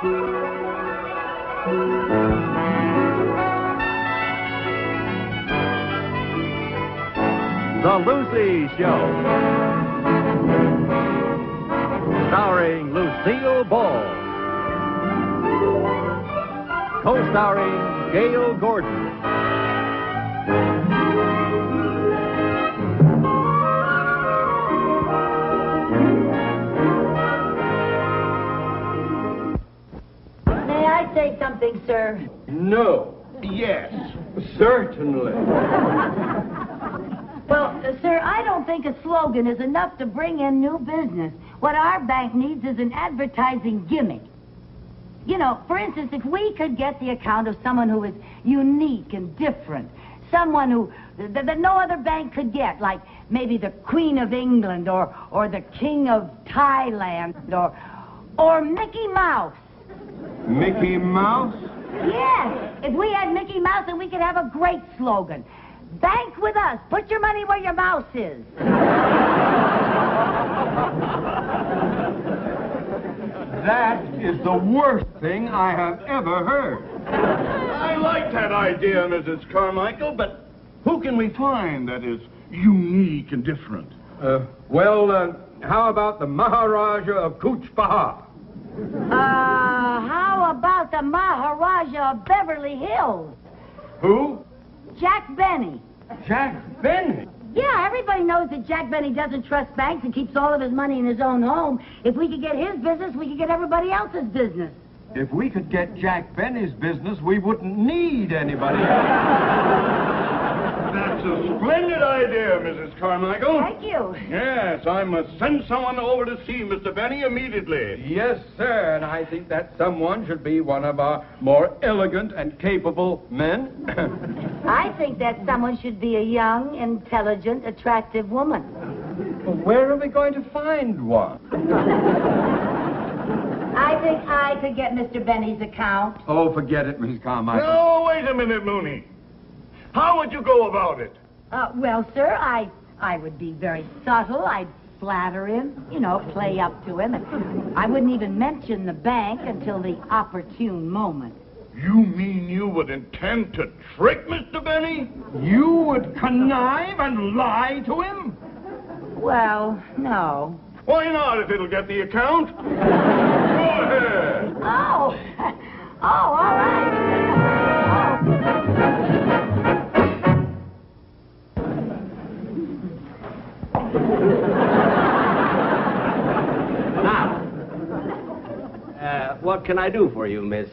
The Lucy Show. Starring Lucille Ball. Co-starring Gail Gordon. May I say something, sir? No. Yes. Certainly. Well, sir, I don't think a slogan is enough to bring in new business. What our bank needs is an advertising gimmick. You know, for instance, if we could get the account of someone who is unique and different, someone who that no other bank could get, like maybe the Queen of England or the King of Thailand or Mickey Mouse. Mickey Mouse? Yes, if we had Mickey Mouse, then we could have a great slogan. Bank with us. Put your money where your mouse is. That is the worst thing I have ever heard. I like that idea, Mrs. Carmichael, but who can we find that is unique and different? How about the Maharaja of Cooch Bahar? How about the Maharaja of Beverly Hills? Who? Jack Benny. Jack Benny. Yeah, everybody knows that Jack Benny doesn't trust banks and keeps all of his money in his own home. If we could get his business, we could get everybody else's business. If we could get Jack Benny's business, we wouldn't need anybody else. That's a splendid idea, Mrs. Carmichael. Thank you. Yes, I must send someone over to see Mr. Benny immediately. Yes, sir, and I think that someone should be one of our more elegant and capable men. I think that someone should be a young, intelligent, attractive woman. Where are we going to find one? I think I could get Mr. Benny's account. Oh, forget it, Mrs. Carmichael. No, wait a minute, Mooney. How would you go about it? Well, sir, I would be very subtle. I'd flatter him, play up to him. And I wouldn't even mention the bank until the opportune moment. You mean you would intend to trick Mr. Benny? You would connive and lie to him? Well, no. Why not, if it'll get the account? Go ahead. Oh, all right. Now, what can I do for you, Miss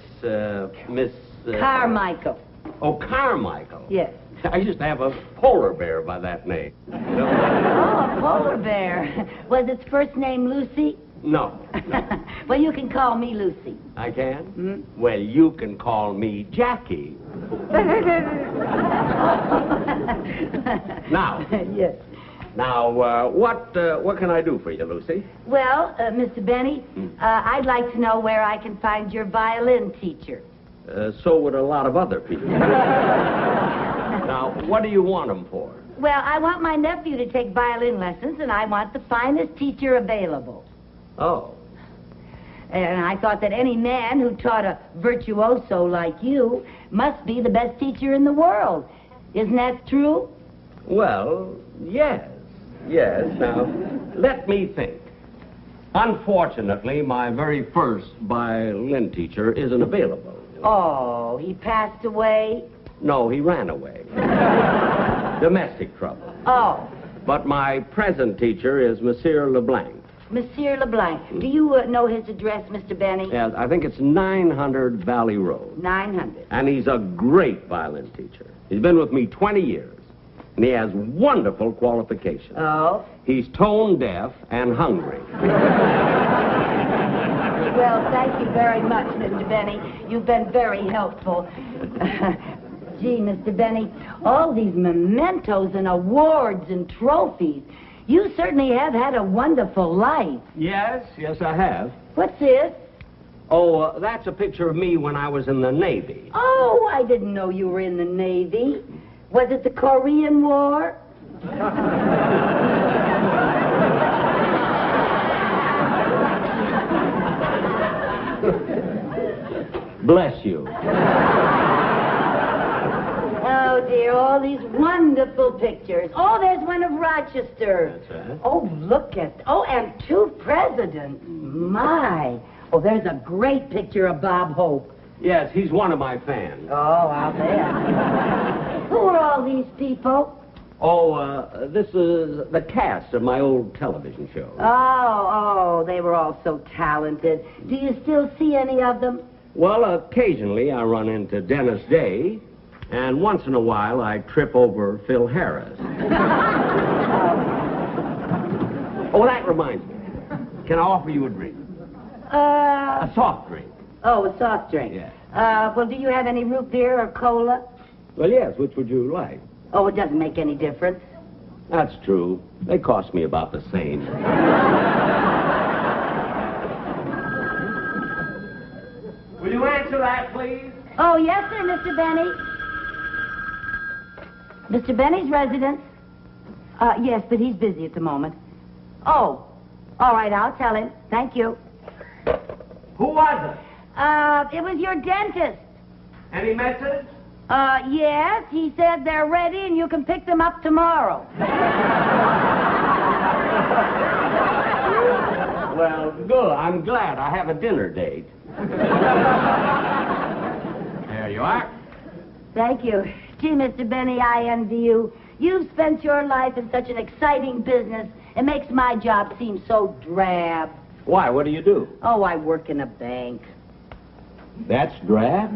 Carmichael. Oh, Carmichael. Yes. I used to have a polar bear by that name. Oh, a polar bear. Was its first name Lucy? No. Well, you can call me Lucy. I can? Hmm? Well, you can call me Jackie. Now. Yes. Now, what can I do for you, Lucy? Well, Mr. Benny, I'd like to know where I can find your violin teacher. So would a lot of other people. Now, what do you want them for? Well, I want my nephew to take violin lessons, and I want the finest teacher available. Oh. And I thought that any man who taught a virtuoso like you must be the best teacher in the world. Isn't that true? Well, yes. Yes. Now, let me think. Unfortunately, my very first violin teacher isn't available. Oh, he passed away? No, he ran away. Domestic trouble. Oh, But my present teacher is Monsieur LeBlanc. Monsieur LeBlanc. Do you know his address, Mr. Benny? Yeah, I think it's 900 Valley Road. 900. And he's a great violin teacher. He's been with me 20 years. And he has wonderful qualifications. Oh? He's tone deaf and hungry. Well, thank you very much, Mr. Benny. You've been very helpful. Gee, Mr. Benny, all these mementos and awards and trophies. You certainly have had a wonderful life. Yes, I have. What's this? Oh, that's a picture of me when I was in the Navy. Oh, I didn't know you were in the Navy. Was it the Korean War? Bless you. Oh, dear, all these wonderful pictures. Oh, there's one of Rochester. That's right. Oh, look at... Oh, and 2 presidents. My. Oh, there's a great picture of Bob Hope. Yes, he's one of my fans. Oh, I'll bet. Who are all these people? Oh, this is the cast of my old television show. Oh, they were all so talented. Do you still see any of them? Well, occasionally I run into Dennis Day, and once in a while I trip over Phil Harris. Oh, that reminds me. Can I offer you a drink? A soft drink. Oh, a soft drink. Yeah. Well, do you have any root beer or cola? Well, yes, which would you like? Oh, it doesn't make any difference. That's true. They cost me about the same. Will you answer that, please? Oh, yes, sir, Mr. Benny. Mr. Benny's residence? Yes, but he's busy at the moment. Oh, all right, I'll tell him. Thank you. Who was it? It was your dentist. Any message? Yes, he said they're ready and you can pick them up tomorrow. Well, good. I'm glad I have a dinner date. There you are. Thank you. Gee, Mr. Benny, I envy you. You've spent your life in such an exciting business. It makes my job seem so drab. Why? What do you do? Oh, I work in a bank. That's drab?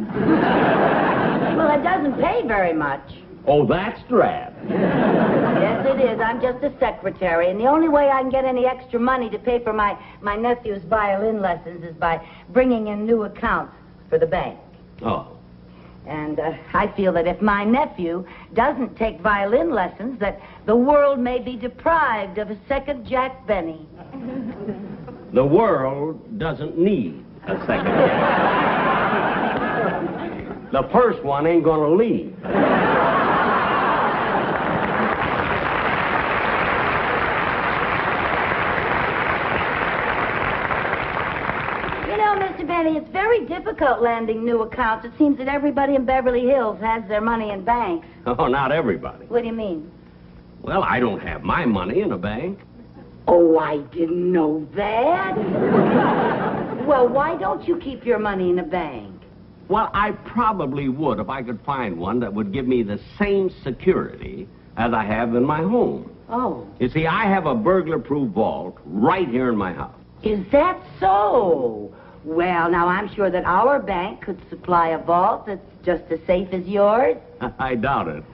Well, it doesn't pay very much. Oh, that's drab. Yes, it is. I'm just a secretary, and the only way I can get any extra money to pay for my nephew's violin lessons is by bringing in new accounts for the bank. Oh. And I feel that if my nephew doesn't take violin lessons, that the world may be deprived of a second Jack Benny. The world doesn't need a second Jack. The first one ain't gonna leave. You know, Mr. Benny, it's very difficult landing new accounts. It seems that everybody in Beverly Hills has their money in banks. Oh, not everybody. What do you mean? Well, I don't have my money in a bank. Oh, I didn't know that. Well, why don't you keep your money in a bank? Well, I probably would if I could find one that would give me the same security as I have in my home. Oh. You see, I have a burglar-proof vault right here in my house. Is that so? Well, now, I'm sure that our bank could supply a vault that's just as safe as yours. I doubt it.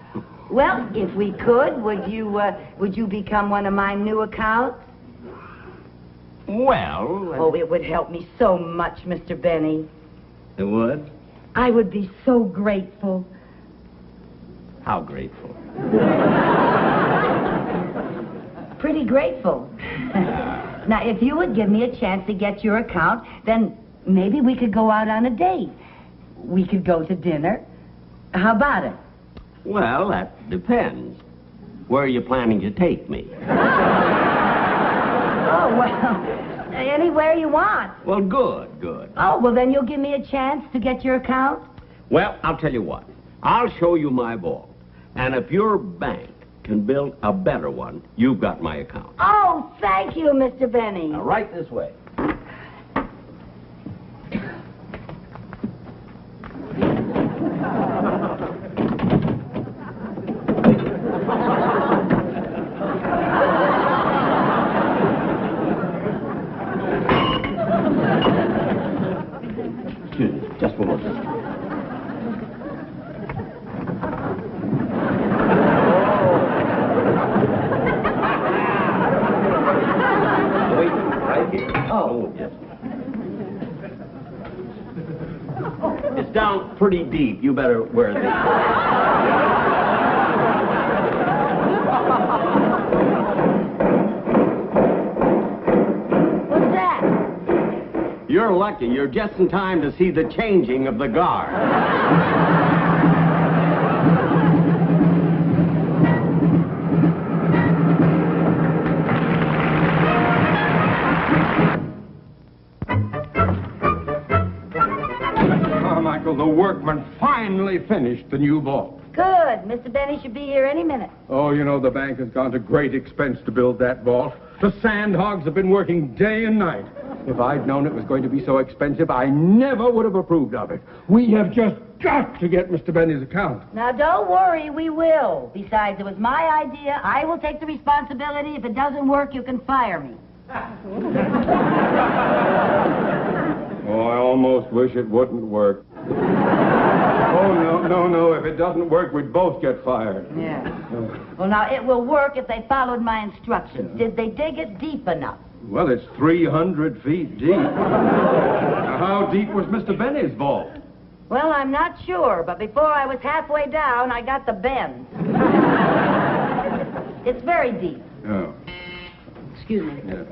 Well, if we could, would you become one of my new accounts? Well... Oh, it would help me so much, Mr. Benny. It would? I would be so grateful. How grateful? Pretty grateful. Now, if you would give me a chance to get your account, then maybe we could go out on a date. We could go to dinner. How about it? Well, that depends. Where are you planning to take me? Oh, well, anywhere you want. Well, good, good. Oh, well, then you'll give me a chance to get your account? Well, I'll tell you what. I'll show you my vault. And if your bank can build a better one, you've got my account. Oh, thank you, Mr. Benny. Now, right this way. Excuse me, just one more second. Wait, right here. Oh, yes. It's down pretty deep. You better wear this. What's that? You're lucky. You're just in time to see the changing of the guard. Carmichael, the workmen finally finished the new vault. Good. Mr. Benny should be here any minute. Oh, you know, the bank has gone to great expense to build that vault. The sand hogs have been working day and night. If I'd known it was going to be so expensive, I never would have approved of it. We have just got to get Mr. Benny's account. Now, don't worry, we will. Besides, it was my idea. I will take the responsibility. If it doesn't work, you can fire me. Oh, I almost wish it wouldn't work. Oh, no. If it doesn't work, we'd both get fired. Yeah. Well, now, it will work if they followed my instructions. Did they dig it deep enough? Well, it's 300 feet deep. Now, how deep was Mr. Benny's vault? Well, I'm not sure, but before I was halfway down, I got the bend. It's very deep. Oh. Excuse me. Yeah.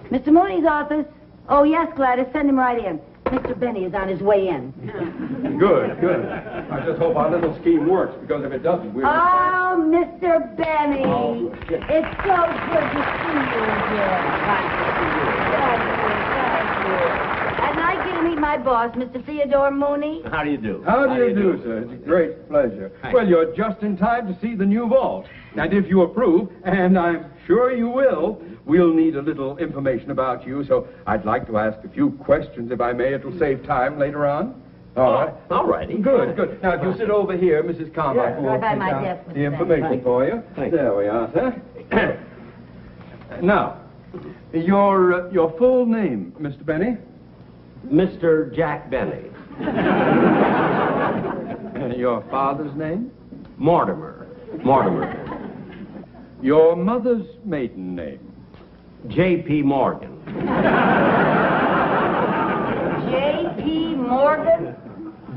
Mr. Mooney's office? Oh, yes, Gladys, send him right in. Mr. Benny is on his way in. Good. I just hope our little scheme works, because if it doesn't, we'll... Oh, Mr. Benny. Oh. It's so good to see you again. Thank you. I'd like you to meet my boss, Mr. Theodore Mooney. How do you do? How do you do, sir? It's a great pleasure. Well, you're just in time to see the new vault. And if you approve, and I'm sure you will, we'll need a little information about you, so I'd like to ask a few questions, if I may. It'll save time later on. All right. All righty. Good. Now, if you sit over here, Mrs. Carmichael will right by take my down desk, Mr. the information Benny. for you. Thank There we are, sir. Now, your full name, Mr. Benny? Mr. Jack Benny. Your father's name? Mortimer. Your mother's maiden name? J.P. Morgan. J.P. Morgan?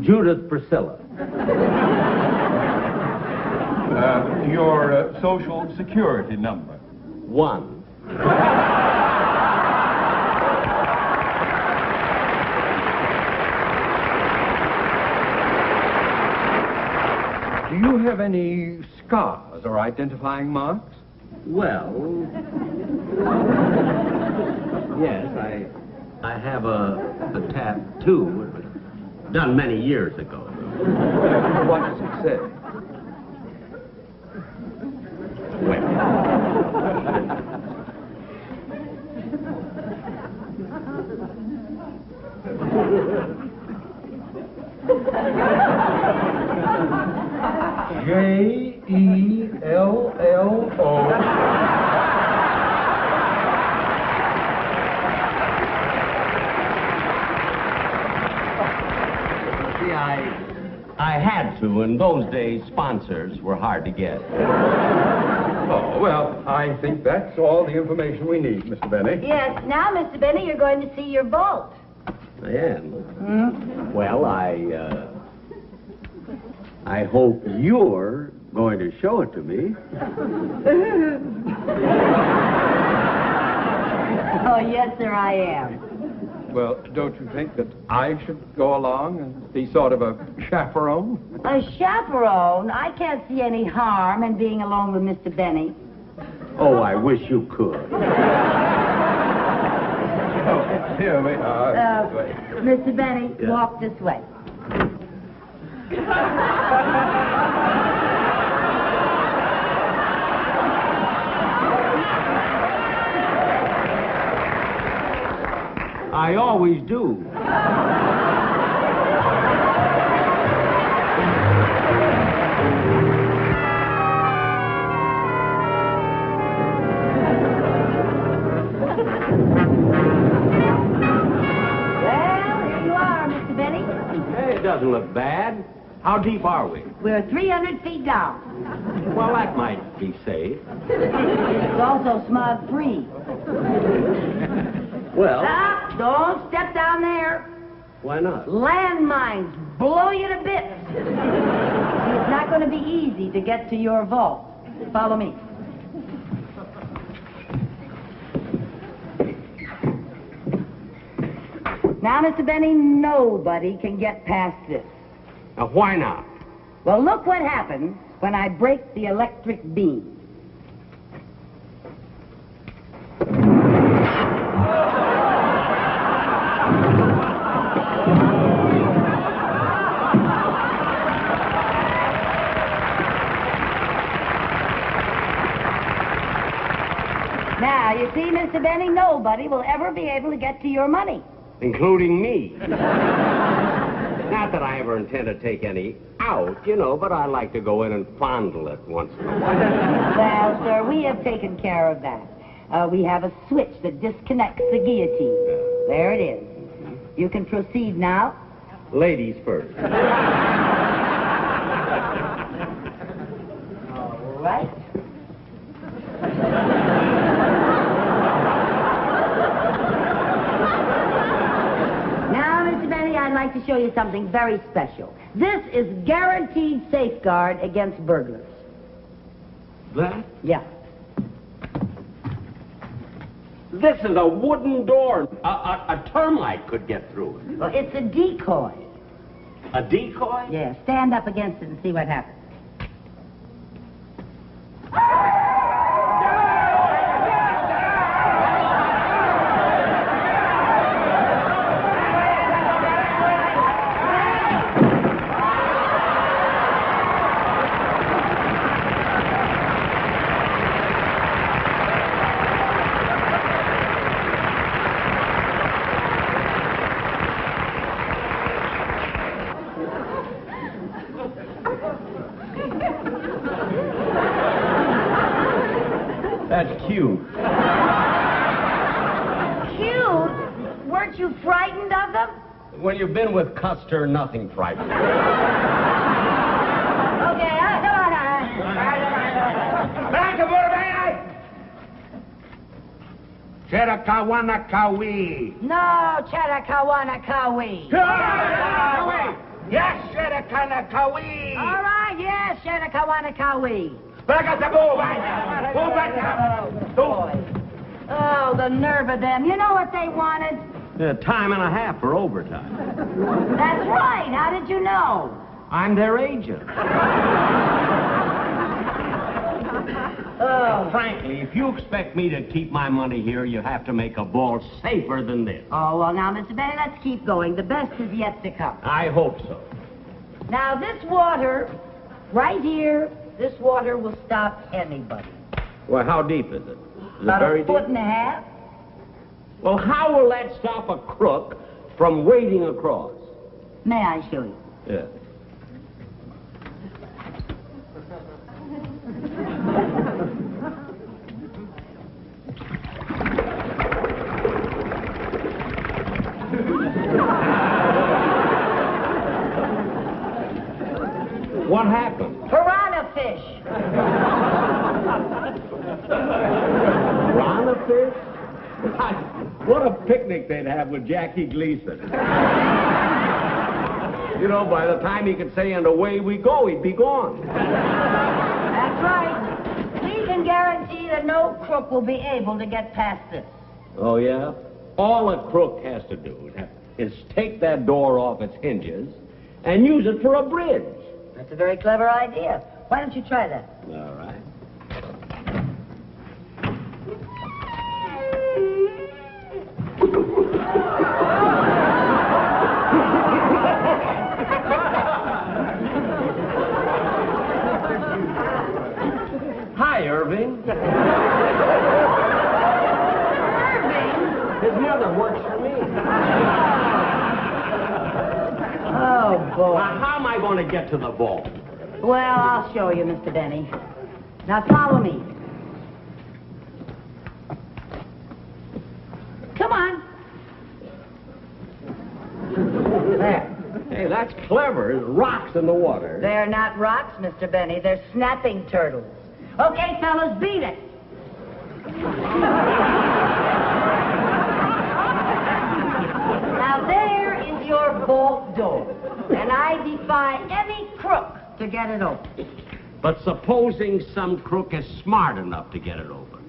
Judith Priscilla. Your social security number? 1. Do you have any scars or identifying marks? Well, yes, I have a tattoo done many years ago. What does it say? J-E-L-L-O. See, I had to. In those days, sponsors were hard to get. Oh, well, I think that's all the information we need, Mr. Benny. Yes. Now, Mr. Benny, you're going to see your vault. I am. Well, I hope you're going to show it to me. Oh, yes, sir, I am. Well, don't you think that I should go along and be sort of a chaperone? A chaperone? I can't see any harm in being alone with Mr. Benny. Oh, I wish you could. Oh, here we are. Mr. Benny, Yeah. walk this way. I always do. Well, here you are, Mr. Benny. Hey, it doesn't look bad. How deep are we? We're 300 feet down. Well, that might be safe. It's also smog-free. Well, Stop! Don't step down there. why not? Landmines blow you to bits. It's not going to be easy to get to your vault. Follow me. Now, Mr. Benny, nobody can get past this. Now, why not? Well, look what happens when I break the electric beam. you see, Mr. Benny, nobody will ever be able to get to your money. Including me. Not that I ever intend to take any out, but I like to go in and fondle it once in a while. Well, sir, we have taken care of that. We have a switch that disconnects the guillotine. There it is. You can proceed now. Ladies first. All right. Now, Mr. Benny, I'd like to show you something very special. This is guaranteed safeguard against burglars. That? Yeah. This is a wooden door. A termite could get through it. Well, it's a decoy. A decoy? Yeah, stand up against it and see what happens. That's cute. Cute? Weren't you frightened of them? When you've been with Custer, nothing frightens you. Okay, come on now. Cheddar-kawana-kawi. No, Cheddar-kawana-kawi. Yes, Cheddar-kawana-kawi. All right, yes, Cheddar-kawana-kawi. Boy. Oh, the nerve of them. You know what they wanted? Time and a half for overtime. That's right. How did you know? I'm their agent. Oh. Frankly, if you expect me to keep my money here, you have to make a vault safer than this. Oh, well, now, Mr. Benny, let's keep going. The best is yet to come. I hope so. Now, this water, right here, this water will stop anybody. Well, how deep is it? Is it About very a foot deep? and a half. Well, how will that stop a crook from wading across? May I show you? Yeah. What happened? Piranha fish. Piranha fish? What a picnic they'd have with Jackie Gleason. By the time he could say, and away we go, he'd be gone. That's right. We can guarantee that no crook will be able to get past this. Oh, yeah? All a crook has to do is take that door off its hinges and use it for a bridge. That's a very clever idea. Why don't you try that? All right. Hi, Irving. Irving? His mother works for me. Oh, boy. Now, how am I going to get to the vault? Well, I'll show you, Mr. Benny. Now, follow me. Come on. There. Hey, that's clever. There's rocks in the water. They're not rocks, Mr. Benny. They're snapping turtles. Okay, fellas, beat it. Now, there is your vault door. And I defy any crook to get it open. But supposing some crook is smart enough to get it open,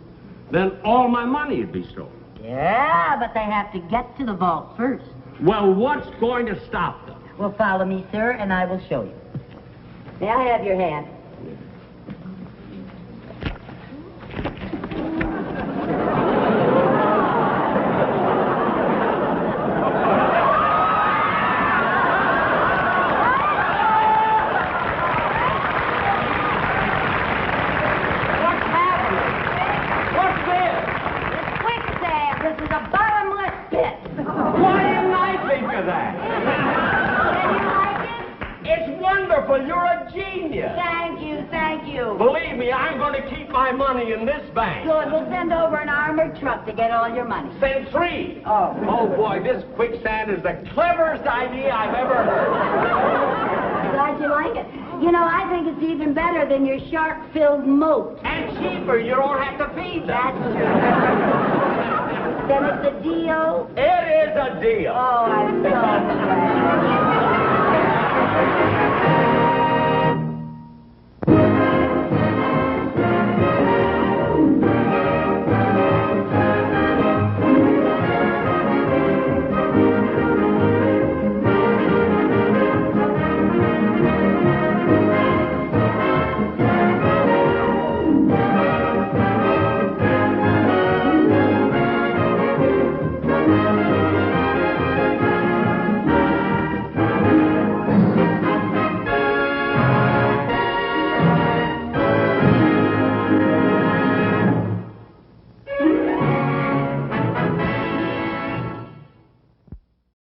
then all my money would be stolen. Yeah, but they have to get to the vault first. Well, what's going to stop them? Well, follow me, sir, and I will show you. May I have your hand? of that. Did you like it? It's wonderful. You're a genius. Thank you, thank you. Believe me, I'm going to keep my money in this bank. Good, we'll send over an armored truck to get all your money. Send 3. Oh. Oh, boy, this quicksand is the cleverest idea I've ever heard. Glad you like it. You know, I think it's even better than your shark-filled moat. And cheaper. You don't have to feed them. That's true. Then it's a deal? It is a deal. Oh, I'm so glad.